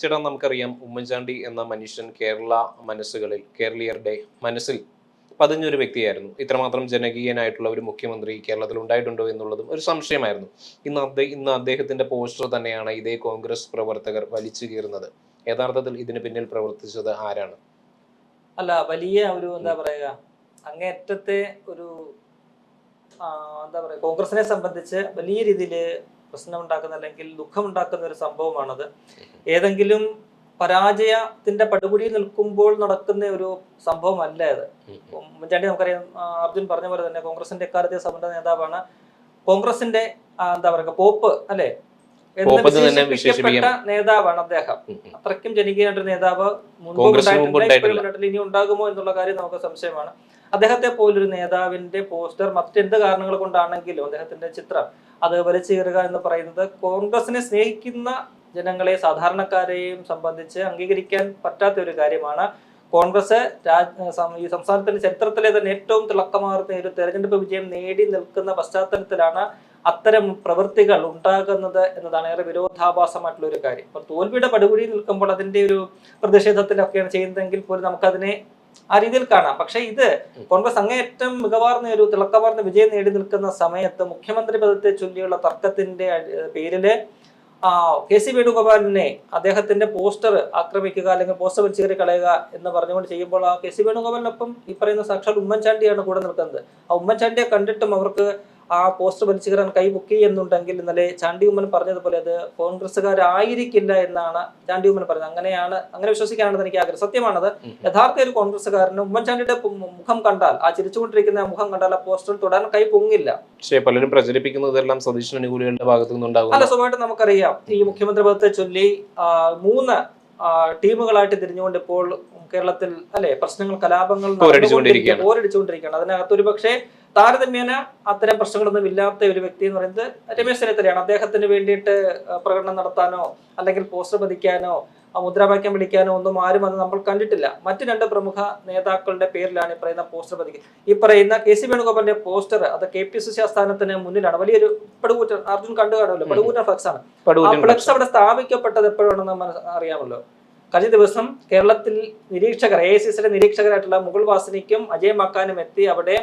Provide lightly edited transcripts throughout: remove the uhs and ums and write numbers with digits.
ചേട്ടാ നമുക്കറിയാം ഉമ്മൻചാണ്ടി എന്ന മനുഷ്യൻ കേരളീയരുടെ മനസ്സിൽ പതിഞ്ഞൊരു വ്യക്തിയായിരുന്നു. ഇത്രമാത്രം ജനകീയനായിട്ടുള്ള ഒരു മുഖ്യമന്ത്രി കേരളത്തിൽ ഉണ്ടായിട്ടുണ്ടോ എന്നുള്ളതും ഒരു സംശയമായിരുന്നു. ഇന്ന് അദ്ദേഹത്തിന്റെ പോസ്റ്റർ തന്നെയാണ് ഇതേ കോൺഗ്രസ് പ്രവർത്തകർ വലിച്ചു കീറുന്നത്. യഥാർത്ഥത്തിൽ ഇതിന് പിന്നിൽ പ്രവർത്തിച്ചത് ആരാണ്? അല്ല, വലിയ ഒരു എന്താ പറയുക, അങ്ങേയറ്റത്തെ ഒരു എന്താ പറയുക, കോൺഗ്രസിനെ സംബന്ധിച്ച് വലിയ രീതിയിൽ പ്രശ്നമുണ്ടാക്കുന്ന അല്ലെങ്കിൽ ദുഃഖമുണ്ടാക്കുന്ന ഒരു സംഭവമാണത്. ഏതെങ്കിലും പരാജയത്തിന്റെ പടുകുടിയിൽ നിൽക്കുമ്പോൾ നടക്കുന്ന ഒരു സംഭവമല്ല അത്. ഉമ്മൻചാണ്ടി നമുക്കറിയാം, അർജുൻ പറഞ്ഞ പോലെ തന്നെ കോൺഗ്രസിന്റെ എക്കാലത്തെ സമുന്നത നേതാവാണ്. കോൺഗ്രസിന്റെ എന്താ പറയുക, പോപ്പ് അല്ലെ എന്ന് വിശേഷിപ്പിക്കപ്പെട്ട നേതാവാണ് അദ്ദേഹം. അത്രയ്ക്കും ജനകീയനായിട്ടൊരു നേതാവ് മുൻപ് ഇനി ഉണ്ടാകുമോ എന്നുള്ള കാര്യം നമുക്ക് സംശയമാണ്. അദ്ദേഹത്തെ പോലൊരു നേതാവിന്റെ പോസ്റ്റർ മറ്റെന്ത് കാരണങ്ങൾ കൊണ്ടാണെങ്കിലും അദ്ദേഹത്തിന്റെ ചിത്രം അത് വലിച്ചു കീറുക എന്ന് പറയുന്നത് കോൺഗ്രസിനെ സ്നേഹിക്കുന്ന ജനങ്ങളെ, സാധാരണക്കാരെയും സംബന്ധിച്ച് അംഗീകരിക്കാൻ പറ്റാത്ത ഒരു കാര്യമാണ്. കോൺഗ്രസ് ഈ സംസ്ഥാനത്തിന്റെ ചരിത്രത്തിലെ തന്നെ ഏറ്റവും തിളക്കമാർന്ന ഒരു തെരഞ്ഞെടുപ്പ് വിജയം നേടി നിൽക്കുന്ന പശ്ചാത്തലത്തിലാണ് അത്തരം പ്രവൃത്തികൾ ഉണ്ടാകുന്നത് എന്നതാണ് ഏറെ വിരോധാഭാസമായിട്ടുള്ള ഒരു കാര്യം. അപ്പൊ തോൽവിയുടെ പടുകുഴിയിൽ നിൽക്കുമ്പോൾ അതിന്റെ ഒരു പ്രതിഷേധത്തിലൊക്കെയാണ് ചെയ്യുന്നതെങ്കിൽ പോലും നമുക്കതിനെ ആ രീതിയിൽ കാണാം. പക്ഷെ ഇത് കോൺഗ്രസ് അങ്ങേയറ്റം മികവാർന്ന ഒരു തിളക്കമാർന്ന വിജയം നേടി നിൽക്കുന്ന സമയത്ത് മുഖ്യമന്ത്രി പദത്തെ ചൊല്ലിയുള്ള തർക്കത്തിന്റെ പേരില് കെ സി വേണുഗോപാലിനെ അദ്ദേഹത്തിന്റെ പോസ്റ്റർ ആക്രമിക്കുക അല്ലെങ്കിൽ പോസ്റ്റർ വലിച്ചേറി കളയുക എന്ന് പറഞ്ഞുകൊണ്ട് ചെയ്യുമ്പോൾ ആ കെ സി വേണുഗോപാലിനൊപ്പം ഈ പറയുന്ന സാക്ഷാൽ ഉമ്മൻചാണ്ടിയാണ് കൂടെ നിൽക്കുന്നത്. ആ ഉമ്മൻചാണ്ടിയെ കണ്ടിട്ടും അവർക്ക് ആ പോസ്റ്റർ വലിച്ചു കയറാൻ കൈ പൊക്കി എന്നുണ്ടെങ്കിൽ ഇന്നലെ ചാണ്ടി ഉമ്മൻ പറഞ്ഞതുപോലെ അത് കോൺഗ്രസ്സുകാരായിരിക്കില്ല എന്നാണ് ചാണ്ടി ഉമ്മൻ പറഞ്ഞത്. അങ്ങനെ വിശ്വസിക്കാനാണ് എനിക്ക് ആഗ്രഹം. സത്യമാണത്. യഥാർത്ഥ ഒരു കോൺഗ്രസ്സുകാരന് ഉമ്മൻചാണ്ടിയുടെ മുഖം കണ്ടാൽ, ആ ചിരിച്ചുകൊണ്ടിരിക്കുന്ന മുഖം കണ്ടാൽ ആ പോസ്റ്ററിൽ തൊടാൻ കൈ പൊങ്ങില്ല. പക്ഷേ പലരും പ്രചരിപ്പിക്കുന്നതെല്ലാം സതീശൻ അനുകൂലികളുടെ ഭാഗത്തു നിന്നുണ്ടാകും. അല്ല, സ്വഭാവമായിട്ട് നമുക്കറിയാം ഈ മുഖ്യമന്ത്രി പദത്തെ ചൊല്ലി 3 ടീമുകളായിട്ട് തിരിഞ്ഞുകൊണ്ട് ഇപ്പോൾ കേരളത്തിൽ പ്രശ്നങ്ങൾ, കലാപങ്ങൾ പോരടിച്ചുകൊണ്ടിരിക്കുകയാണ്. അതിനകത്ത് ഒരു പക്ഷേ താരതമ്യേന അത്തരം പ്രശ്നങ്ങളൊന്നും ഇല്ലാത്ത ഒരു വ്യക്തി എന്ന് പറയുന്നത് രമേശ് ചെന്നിത്തലയാണ്. അദ്ദേഹത്തിന് വേണ്ടിയിട്ട് പ്രകടനം നടത്താനോ അല്ലെങ്കിൽ പോസ്റ്റർ പതിക്കാനോ മുദ്രാവാക്യം വിളിക്കാനോ ഒന്നും ആരും അത് നമ്മൾ കണ്ടിട്ടില്ല. മറ്റു 2 പ്രമുഖ നേതാക്കളുടെ പേരിലാണ് ഈ പറയുന്ന പോസ്റ്റർ പതിക്കുക. ഈ പറയുന്ന കെ സി വേണുഗോപാലിന്റെ പോസ്റ്റർ അത് KPCC ആസ്ഥാനത്തിന് മുന്നിലാണ്. വലിയൊരു പടുകൂറ്റൻ, അർജുൻ കണ്ടു കാണുമല്ലോ, പടുകൂറ്റൻ ഫ്ലക്സ് ആണ്. ആ ഫ്ലക്സ് അവിടെ സ്ഥാപിക്കപ്പെട്ടത് എപ്പോഴാണെന്ന് അറിയാമല്ലോ. കഴിഞ്ഞ ദിവസം കേരളത്തിൽ നിരീക്ഷകർ, AICCയുടെ നിരീക്ഷകരായിട്ടുള്ള മുകുൾ വാസനിക്കും അജയ് മക്കാനും എത്തി അവിടെ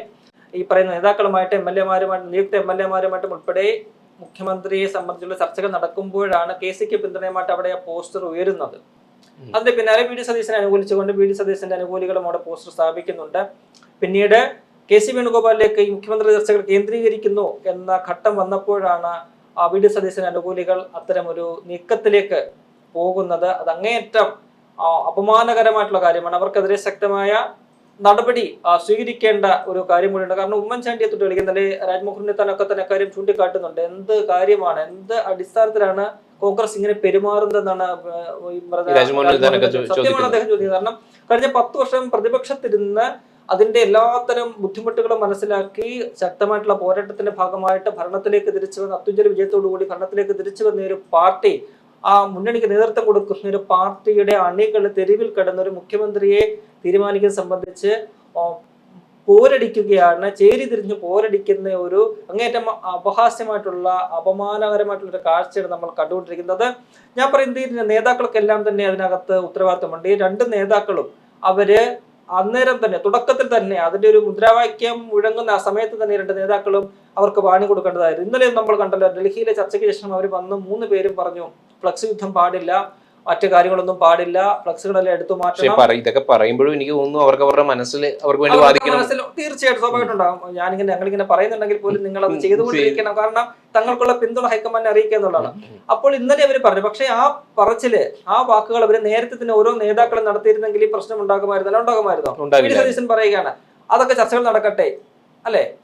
ഈ പറയുന്ന നേതാക്കളുമായിട്ട് നിയുക്ത MLA-മാരുമായിട്ടും ഉൾപ്പെടെ മുഖ്യമന്ത്രിയെ സംബന്ധിച്ചുള്ള ചർച്ചകൾ നടക്കുമ്പോഴാണ് KCക്ക് പിന്തുണയുമായിട്ട് അവിടെ പോസ്റ്റർ ഉയരുന്നത്. അതിന്റെ പിന്നാലെ VD സതീശനെ അനുകൂലിച്ചുകൊണ്ട് VD സതീശന്റെ അനുകൂലികളും അവിടെ പോസ്റ്റർ സ്ഥാപിക്കുന്നുണ്ട്. പിന്നീട് KC വേണുഗോപാലിലേക്ക് ഈ മുഖ്യമന്ത്രി ചർച്ചകൾ കേന്ദ്രീകരിക്കുന്നു എന്ന ഘട്ടം വന്നപ്പോഴാണ് VD സതീശന്റെ അനുകൂലികൾ അത്തരം ഒരു നീക്കത്തിലേക്ക് പോകുന്നത്. അത് അങ്ങേയറ്റം അപമാനകരമായിട്ടുള്ള കാര്യമാണ്. അവർക്കെതിരെ ശക്തമായ നടപടി സ്വീകരിക്കേണ്ട ഒരു കാര്യം കൂടിയുണ്ട്. കാരണം ഉമ്മൻചാണ്ടിയെ തൊട്ട് കളിക്കുന്നതിൽ രാജ്മോഹൻ ഉണ്ണിത്താനൊക്കെ തന്നെ കാര്യം ചൂണ്ടിക്കാട്ടുന്നുണ്ട്. എന്ത് കാര്യമാണ്, എന്ത് അടിസ്ഥാനത്തിലാണ് കോൺഗ്രസ് ഇങ്ങനെ പെരുമാറുന്നതെന്നാണ് സത്യമാണ് അദ്ദേഹം ചോദിക്കുന്നത്. കാരണം കഴിഞ്ഞ 10 വർഷം പ്രതിപക്ഷത്തിരുന്ന് അതിന്റെ എല്ലാത്തരം ബുദ്ധിമുട്ടുകളും മനസ്സിലാക്കി ശക്തമായിട്ടുള്ള പോരാട്ടത്തിന്റെ ഭാഗമായിട്ട് ഭരണത്തിലേക്ക് തിരിച്ചു വന്ന, അത്യുജ്വല വിജയത്തോടു കൂടി ഭരണത്തിലേക്ക് തിരിച്ചു വന്ന ഒരു പാർട്ടി, ആ മുന്നണിക്ക് നേതൃത്വം കൊടുക്കുന്ന ഒരു പാർട്ടിയുടെ അണികൾ തെരുവിൽ കിടന്ന ഒരു മുഖ്യമന്ത്രിയെ തീരുമാനിക്കുന്നത് സംബന്ധിച്ച് പോരടിക്കുകയാണ്. ചേരി തിരിഞ്ഞ് പോരടിക്കുന്ന ഒരു അങ്ങേറ്റം അപഹാസ്യമായിട്ടുള്ള, അപമാനകരമായിട്ടുള്ള ഒരു കാഴ്ചയാണ് നമ്മൾ കണ്ടുകൊണ്ടിരിക്കുന്നത്. ഞാൻ പറയുന്നത് ഈ നേതാക്കൾക്കെല്ലാം തന്നെ അതിനകത്ത് ഉത്തരവാദിത്തമുണ്ട്. ഈ 2 നേതാക്കളും അവര് അന്നേരം തന്നെ, തുടക്കത്തിൽ തന്നെ അതിന്റെ ഒരു മുദ്രാവാക്യം മുഴങ്ങുന്ന ആ സമയത്ത് തന്നെ 2 നേതാക്കളും അവർക്ക് വാണി കൊടുക്കേണ്ടതായിരുന്നു. ഇന്നലെ നമ്മൾ കണ്ടല്ലോ, ഡൽഹിയിലെ ചർച്ചയ്ക്ക് ശേഷം അവർ വന്ന് 3 പേരും പറഞ്ഞു ഫ്ലക്സ് യുദ്ധം പാടില്ല, മറ്റു കാര്യങ്ങളൊന്നും പാടില്ല, ഫ്ലക്സുകളെല്ലാം എടുത്തു മാറ്റണം. ഇതൊക്കെ പറയുമ്പോഴും എനിക്ക് തോന്നുന്നു അവർക്ക് അവരുടെ മനസ്സിൽ അവർക്ക് വേണ്ടി വാദിക്കണം. തീർച്ചയായിട്ടും സ്വാഭാവികമായിട്ടുണ്ടാകും. ഞങ്ങളിങ്ങനെ പറയുന്നുണ്ടെങ്കിൽ പോലും നിങ്ങൾ അത് ചെയ്തുകൊണ്ടിരിക്കണം. കാരണം തങ്ങൾക്കുള്ള പിന്തുണ ഹൈക്കമാൻഡിനെ അറിയിക്കുക എന്നുള്ളതാണ്. അപ്പോൾ ഇന്നലെ അവർ പറഞ്ഞു. പക്ഷെ ആ പറച്ചില്, ആ വാക്കുകൾ അവർ നേരത്തെ തന്നെ ഓരോ നേതാക്കളും നടത്തിയിരുന്നെങ്കിൽ ഈ പ്രശ്നം ഉണ്ടാകുമായിരുന്നോ? VD സതീശൻ പറയുകയാണ് അതൊക്കെ ചർച്ചകൾ നടക്കട്ടെ,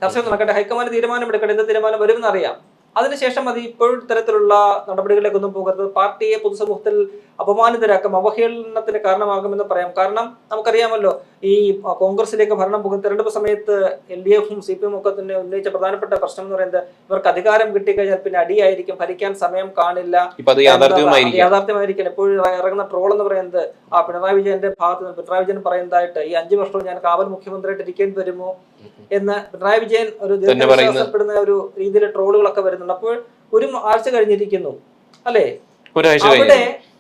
ചർച്ചകൾ നടക്കട്ടെ, ഹൈക്കമാൻഡ് തീരുമാനമെടുക്കട്ടെ, എന്ത് തീരുമാനം വരുമെന്ന് അറിയാം. അതിനുശേഷം അത് ഇപ്പോഴും ഇത്തരത്തിലുള്ള നടപടികളിലേക്കൊന്നും പോകരുത്. പാർട്ടിയെ പൊതുസമൂഹത്തിൽ അപമാനിതരാക്കും, അവഹേളനത്തിന് കാരണമാകുമെന്ന് പറയാം. കാരണം നമുക്കറിയാമല്ലോ, ഈ കോൺഗ്രസിലേക്ക് ഭരണം പോകുന്ന തെരഞ്ഞെടുപ്പ് സമയത്ത് LDF-ഉം CPM ഒക്കെ തന്നെ ഉന്നയിച്ച പ്രധാനപ്പെട്ട പ്രശ്നം എന്ന് പറയുന്നത് ഇവർക്ക് അധികാരം കിട്ടിക്കഴിഞ്ഞാൽ പിന്നെ അടിയായിരിക്കും, ഭരിക്കാൻ സമയം കാണില്ല, യാഥാർത്ഥ്യമായിരിക്കും. എപ്പോഴും ഇറങ്ങുന്ന ട്രോൾ എന്ന് പറയുന്നത് പിണറായി വിജയന്റെ ഭാഗത്ത് നിന്ന് പിണറായി വിജയൻ പറയുന്നതായിട്ട് ഈ 5 വർഷവും ഞാൻ കാവൽ മുഖ്യമന്ത്രിയായിട്ട് ഇരിക്കേണ്ടി വരുമോ എന്ന് പിണറായി വിജയൻ ഒരു ദീർഘവിശ്വാസപ്പെടുന്ന ഒരു രീതിയിലെ ട്രോളുകളൊക്കെ വരുന്നുണ്ട്. അപ്പോൾ ഒരു ആഴ്ച കഴിഞ്ഞിരിക്കുന്നു, അവിടെ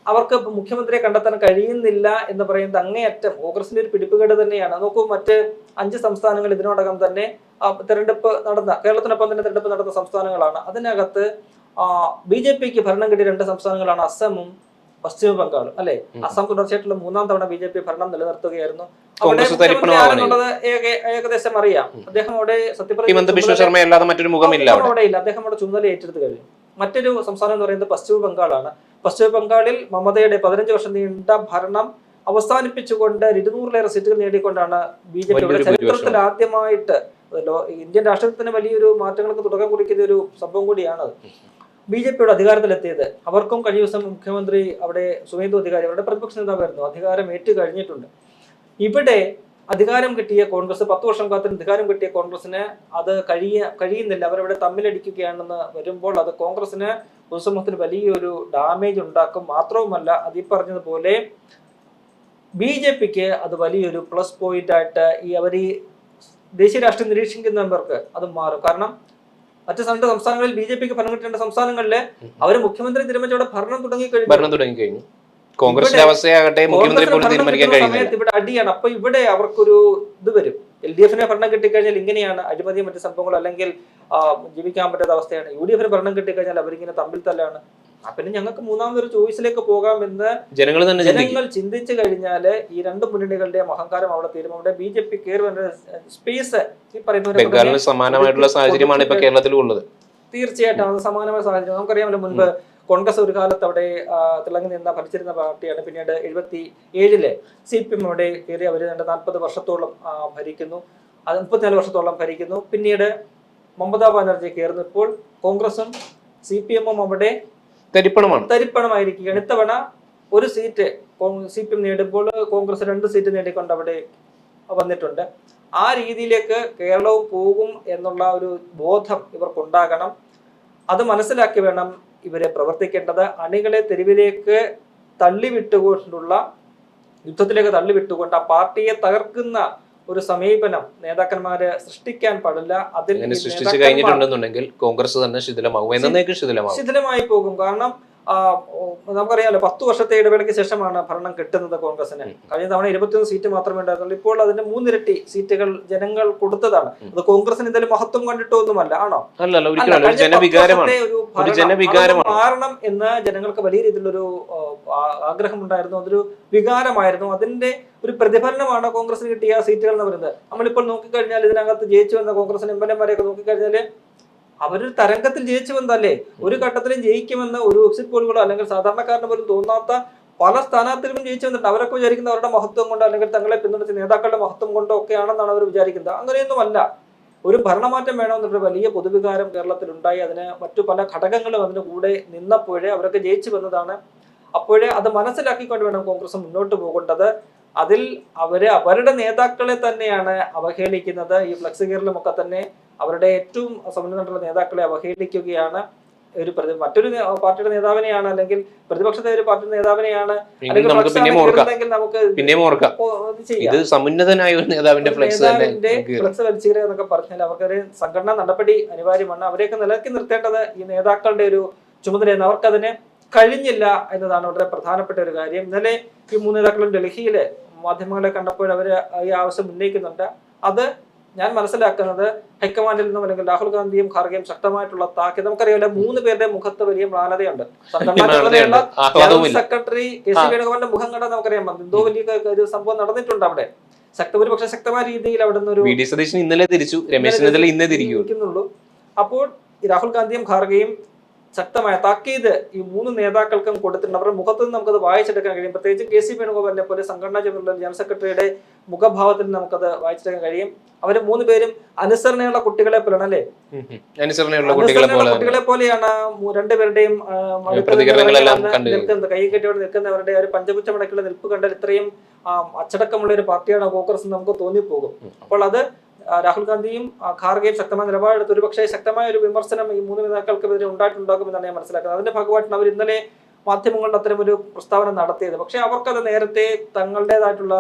അവർക്ക് മുഖ്യമന്ത്രിയെ കണ്ടെത്താൻ കഴിയുന്നില്ല എന്ന് പറയുന്നത് അങ്ങേയറ്റം കോൺഗ്രസിന്റെ ഒരു പിടിപ്പുകേട് തന്നെയാണ്. നോക്കൂ, മറ്റ് 5 സംസ്ഥാനങ്ങൾ ഇതിനോടകം തന്നെ തെരഞ്ഞെടുപ്പ് നടന്ന, കേരളത്തിനൊപ്പം തന്നെ തെരഞ്ഞെടുപ്പ് നടന്ന സംസ്ഥാനങ്ങളാണ്. അതിനകത്ത് BJPക്ക് ഭരണം കിട്ടിയ 2 സംസ്ഥാനങ്ങളാണ് അസമും പശ്ചിമ ബംഗാളും, അല്ലെ? അസം തുടർച്ചയായിട്ടുള്ള 3ാം തവണ BJP ഭരണം നിലനിർത്തുകയായിരുന്നു. അവിടെ മുഖ്യമന്ത്രി ആരെന്നുള്ളത് ഏകദേശം അറിയാം. അദ്ദേഹം അവിടെ അവിടെ ഇല്ല, അദ്ദേഹം അവിടെ ചുമതല ഏറ്റെടുത്ത് കഴിഞ്ഞു. മറ്റൊരു സംസ്ഥാനം എന്ന് പറയുന്നത് പശ്ചിമ ബംഗാളാണ്. പശ്ചിമ ബംഗാളിൽ മമതയുടെ 15 വർഷം നീണ്ട ഭരണം അവസാനിപ്പിച്ചുകൊണ്ട് 200-ലേറെ സീറ്റുകൾ നേടിക്കൊണ്ടാണ് BJP ചരിത്രത്തിൽ ആദ്യമായിട്ട്, ഇന്ത്യൻ രാഷ്ട്രീയത്തിന് വലിയൊരു മാറ്റങ്ങൾക്ക് തുടക്കം കുറിക്കുന്ന ഒരു സംഭവം കൂടിയാണ് BJPയുടെ അധികാരത്തിലെത്തിയത്. അവർക്കും കഴിഞ്ഞ ദിവസം മുഖ്യമന്ത്രി അവിടെ സുവേന്ദു അധികാരി, അവരുടെ പ്രതിപക്ഷ നേതാവായിരുന്നു, അധികാരം ഏറ്റു കഴിഞ്ഞിട്ടുണ്ട്. ഇവിടെ അധികാരം കിട്ടിയ കോൺഗ്രസ്, 10 വർഷം കാലത്തിന് അധികാരം കിട്ടിയ കോൺഗ്രസിന് അത് കഴിയുന്നില്ല. അവരവിടെ തമ്മിലടിക്കുകയാണെന്ന് വരുമ്പോൾ അത് കോൺഗ്രസിന് പൊതുസമൂഹത്തിന് വലിയൊരു ഡാമേജ് ഉണ്ടാക്കും. മാത്രവുമല്ല, അതീ പറഞ്ഞതുപോലെ BJPക്ക് അത് വലിയൊരു പ്ലസ് പോയിന്റ് ആയിട്ട് അവർ ഈ ദേശീയ രാഷ്ട്രീയം നിരീക്ഷിക്കുന്നവർക്ക് അത് മാറും. കാരണം മറ്റ് 2 സംസ്ഥാനങ്ങളിൽ BJPക്ക് ഭരണം കിട്ടേണ്ട സംസ്ഥാനങ്ങളിൽ അവർ മുഖ്യമന്ത്രി തീരുമാനിച്ചവിടെ ഭരണം തുടങ്ങിക്കഴിഞ്ഞു. കോൺഗ്രസിന്റെ അവസ്ഥയാകട്ടെ മുഖ്യമന്ത്രി പോലും തീരുമാനിക്കാൻ കഴിയുന്നില്ല. ഇവിടെ അടിയാണ്. അപ്പൊ ഇവിടെ അവർക്കൊരു ഇത് വരും. LDFന് ഭരണം കിട്ടിക്കഴിഞ്ഞാൽ ഇങ്ങനെയാണ് അഴിമതിയും മറ്റു സംഭവങ്ങൾ, അല്ലെങ്കിൽ ജീവിക്കാൻ പറ്റാത്ത അവസ്ഥയാണ്. UDFന് ഭരണം കിട്ടിക്കഴിഞ്ഞാൽ അവരിങ്ങനെ തമ്മിൽ തല്ലാണ്. പിന്നെ ഞങ്ങൾക്ക് 3ാമതൊരു ചോയ്സിലേക്ക് പോകാമെന്ന് ജനങ്ങൾ ചിന്തിച്ചു കഴിഞ്ഞാൽ ഈ 2 മുന്നണികളുടെയും അഹങ്കാരം അവിടെ തീരും. അവിടെ BJP കയറി വരുന്ന സ്പേസ് ഈ പറയുന്ന സമാനമായിട്ടുള്ള സാഹചര്യമാണ് ഇപ്പൊ കേരളത്തിലുള്ളത്. തീർച്ചയായിട്ടും അത് സമാനമായ സാഹചര്യം. നമുക്കറിയാമല്ലോ, മുൻപ് കോൺഗ്രസ് ഒരു കാലത്ത് അവിടെ തിളങ്ങി നിന്ന് ഭരിച്ചിരുന്ന പാർട്ടിയാണ്. പിന്നീട് 77-ലെ CPM അവിടെ കയറി അവർ 40 വർഷത്തോളം ഭരിക്കുന്നു, 34 വർഷത്തോളം ഭരിക്കുന്നു. പിന്നീട് മമതാ ബാനർജി കയറുന്നു. ഇപ്പോൾ കോൺഗ്രസും CPM-ഉം അവിടെ തരിപ്പണമായിരിക്കുകയാണ്. ഇത്തവണ ഒരു സീറ്റ് CPM നേടുമ്പോൾ കോൺഗ്രസ് 2 സീറ്റ് നേടിക്കൊണ്ട് അവിടെ വന്നിട്ടുണ്ട്. ആ രീതിയിലേക്ക് കേരളവും പോകും എന്നുള്ള ഒരു ബോധം ഇവർക്കുണ്ടാകണം. അത് മനസ്സിലാക്കി വേണം ഇവരെ പ്രവർത്തിക്കേണ്ടത്. അണികളെ തെരുവിലേക്ക് തള്ളിവിട്ടുകൊണ്ടുള്ള യുദ്ധത്തിലേക്ക് തള്ളിവിട്ടുകൊണ്ട് ആ പാർട്ടിയെ തകർക്കുന്ന ഒരു സമീപനം നേതാക്കന്മാര് സൃഷ്ടിക്കാൻ പാടില്ല. അതിൽ സൃഷ്ടിച്ചു കഴിഞ്ഞിട്ടുണ്ടെന്നുണ്ടെങ്കിൽ കോൺഗ്രസ് തന്നെ ശിഥിലമായി പോകും. കാരണം നമുക്കറിയാലോ, 10 വർഷത്തെ ഇടവേളയ്ക്ക് ശേഷമാണ് ഭരണം കിട്ടുന്നത് കോൺഗ്രസിന്. കഴിഞ്ഞ തവണ 21 സീറ്റ് മാത്രമേ ഉണ്ടായിരുന്നുള്ളൂ. ഇപ്പോൾ അതിന്റെ 3 ഇരട്ടി സീറ്റുകൾ ജനങ്ങൾ കൊടുത്തതാണ്. അത് കോൺഗ്രസിന് എന്തെങ്കിലും മഹത്വം കണ്ടിട്ടൊന്നുമല്ല, ആണോ? മാറണം എന്ന് ജനങ്ങൾക്ക് വലിയ രീതിയിലൊരു ആഗ്രഹം ഉണ്ടായിരുന്നു. അതൊരു വികാരമായിരുന്നു. അതിന്റെ ഒരു പ്രതിഫലനമാണ് കോൺഗ്രസിന് കിട്ടിയ സീറ്റുകൾ എന്ന് പറയുന്നത്. നമ്മളിപ്പോൾ നോക്കിക്കഴിഞ്ഞാൽ ഇതിനകത്ത് ജയിച്ചു വന്ന കോൺഗ്രസിന് MLA-മാരെയൊക്കെ നോക്കിക്കഴിഞ്ഞാല് അവരൊരു തരംഗത്തിൽ ജയിച്ചു വന്നല്ലേ. ഒരു ഘട്ടത്തിലും ജയിക്കുമെന്ന് ഒരു എക്സിറ്റ് പോളുകളോ അല്ലെങ്കിൽ സാധാരണക്കാരന് പോലും തോന്നാത്ത പല സ്ഥാനാർത്ഥികളും ജയിച്ചു വന്നിട്ട് അവരൊക്കെ വിചാരിക്കുന്നത് അവരുടെ മഹത്വം കൊണ്ടോ അല്ലെങ്കിൽ തങ്ങളെ പിന്തുണച്ച നേതാക്കളുടെ മഹത്വം കൊണ്ടോ ഒക്കെയാണെന്നാണ് അവർ വിചാരിക്കുന്നത്. അങ്ങനെയൊന്നുമല്ല. ഒരു ഭരണമാറ്റം വേണമെന്നൊരു വലിയ പൊതുവികാരം കേരളത്തിൽ ഉണ്ടായി. അതിന് മറ്റു പല ഘടകങ്ങളും അതിന് കൂടെ നിന്നപ്പോഴേ അവരൊക്കെ ജയിച്ചു വന്നതാണ്. അപ്പോഴേ അത് മനസ്സിലാക്കിക്കൊണ്ട് വേണം കോൺഗ്രസ് മുന്നോട്ട് പോകേണ്ടത്. അതിൽ അവരുടെ നേതാക്കളെ തന്നെയാണ് അവഹേളിക്കുന്നത്. ഈ ഫ്ലക്സ് കേരളമൊക്കെ തന്നെ അവരുടെ ഏറ്റവും സമുന്നതമായിട്ടുള്ള നേതാക്കളെ അവഹേളിക്കുകയാണ്. മറ്റൊരു പാർട്ടിയുടെ നേതാവിനെയാണ് അല്ലെങ്കിൽ പ്രതിപക്ഷത്തെ ഒരു പാർട്ടിയുടെ നേതാവിനെയാണ് ഫ്ലക്സ് വലിച്ചുകീറുക എന്നൊക്കെ പറഞ്ഞാൽ അവർക്കൊരു സംഘടനാ നടപടി അനിവാര്യമാണ്. അവരെയൊക്കെ നിലനിർത്തി നിർത്തേണ്ടത് ഈ നേതാക്കളുടെ ഒരു ചുമതലയാണ്. അവർക്കതിന് കഴിഞ്ഞില്ല എന്നതാണ് വളരെ പ്രധാനപ്പെട്ട ഒരു കാര്യം. ഇന്നലെ ഈ 3 നേതാക്കളും ഡൽഹിയിലെ മാധ്യമങ്ങളെ കണ്ടപ്പോൾ അവര് ഈ ആവശ്യം ഉന്നയിക്കുന്നുണ്ട്. അത് ഞാൻ മനസ്സിലാക്കുന്നത് ഹൈക്കമാൻഡിൽ നിന്നും അല്ലെങ്കിൽ രാഹുൽ ഗാന്ധിയും ഖാർഗെയും ശക്തമായിട്ടുള്ള താക്കീത്. നമുക്കറിയാമല്ലോ, 3 പേരുടെ മുഖത്ത് വലിയ മ്ലാനതയുണ്ട്. ജനറൽ സെക്രട്ടറി KC വേണുഗോപാലിന്റെ മുഖം കണ്ടാൽ നമുക്കറിയാം എന്തോ വലിയ ഒരു സംഭവം നടന്നിട്ടുണ്ട് അവിടെ. പക്ഷെ ശക്തമായ രീതിയിൽ അവിടെ നിന്ന് ഇന്നലെ തിരിച്ചു, രമേശ് ചെന്നിത്തല ഇന്നേ തിരിക്കുന്നുള്ളൂ. അപ്പോൾ രാഹുൽ ഗാന്ധിയും ഖാർഗെയും ശക്തമായ താക്കീത് ഈ 3 നേതാക്കൾക്കും കൊടുത്തിട്ടുണ്ട്. അവരുടെ മുഖത്ത് നിന്ന് നമുക്കത് വായിച്ചെടുക്കാൻ കഴിയും. പ്രത്യേകിച്ച് KC വേണുഗോപാലിനെ പോലെ സംഘടനാ ചുമതല ജനറൽ സെക്രട്ടറിയുടെ മുഖഭാവത്തിൽ നമുക്കത് വായിച്ചെടുക്കാൻ കഴിയും. അവര് 3 പേരും അനുസരണയുള്ള കുട്ടികളെ പോലെയാണ്, അല്ലേ? അനുസരണയുള്ള കുട്ടികളെ പോലെയാണ് 2 പേരുടെയും നിൽക്കുന്നത്. കൈ കെട്ടിയോടെ നിൽക്കുന്നവരുടെ ഒരു പഞ്ചപുച്ഛമടക്കുള്ള നിൽപ്പ് കണ്ടാൽ ഇത്രയും അച്ചടക്കമുള്ള ഒരു പാർട്ടിയാണ് കോൺഗ്രസ് നമുക്ക് തോന്നിപ്പോകും. അപ്പോൾ അത് രാഹുൽ ഗാന്ധിയും ഖാർഗെയും ശക്തമായ നിലപാടെടുത്ത് ഒരുപക്ഷെ ശക്തമായ ഒരു വിമർശനം ഈ 3 നേതാക്കൾക്കെതിരെ ഉണ്ടായിട്ടുണ്ടാകുമെന്നാണ് ഞാൻ മനസ്സിലാക്കുന്നത്. അതിന്റെ ഭാഗമായിട്ടാണ് അവർ ഇന്നലെ മാധ്യമങ്ങളുടെ അത്തരം ഒരു പ്രസ്താവന നടത്തിയത്. പക്ഷെ അവർക്കത് നേരത്തെ തങ്ങളുടേതായിട്ടുള്ള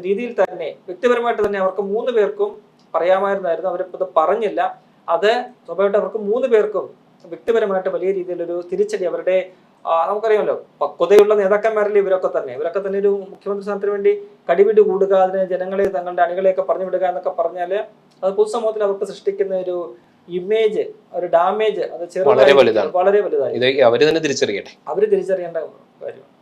രീതിയിൽ തന്നെ വ്യക്തിപരമായിട്ട് തന്നെ അവർക്ക് 3 പേർക്കും പറയാമായിരുന്നായിരുന്നു. അവരിപ്പത് പറഞ്ഞില്ല. അത് സ്വാഭാവികമായിട്ട് അവർക്ക് 3 പേർക്കും വ്യക്തിപരമായിട്ട് വലിയ രീതിയിലൊരു തിരിച്ചടി അവരുടെ നമുക്കറിയാമല്ലോ പക്വതയുള്ള നേതാക്കന്മാരല്ലേ ഇവരൊക്കെ തന്നെ ഒരു മുഖ്യമന്ത്രി സ്ഥാനത്തിന് വേണ്ടി കടിപിടി കൂടുക, അതിന് ജനങ്ങളെ തങ്ങളുടെ അണികളെയൊക്കെ പറഞ്ഞു വിടുക എന്നൊക്കെ പറഞ്ഞാൽ അത് പൊതുസമൂഹത്തിൽ അവർക്ക് സൃഷ്ടിക്കുന്ന ഒരു ഇമേജ്, ഒരു ഡാമേജ് അത് വളരെ വലുതാണ്. വളരെ വലുതായി. ഇത് അവര് തന്നെ തിരിച്ചറിയട്ടെ. അവര് തിരിച്ചറിയേണ്ട കാര്യം.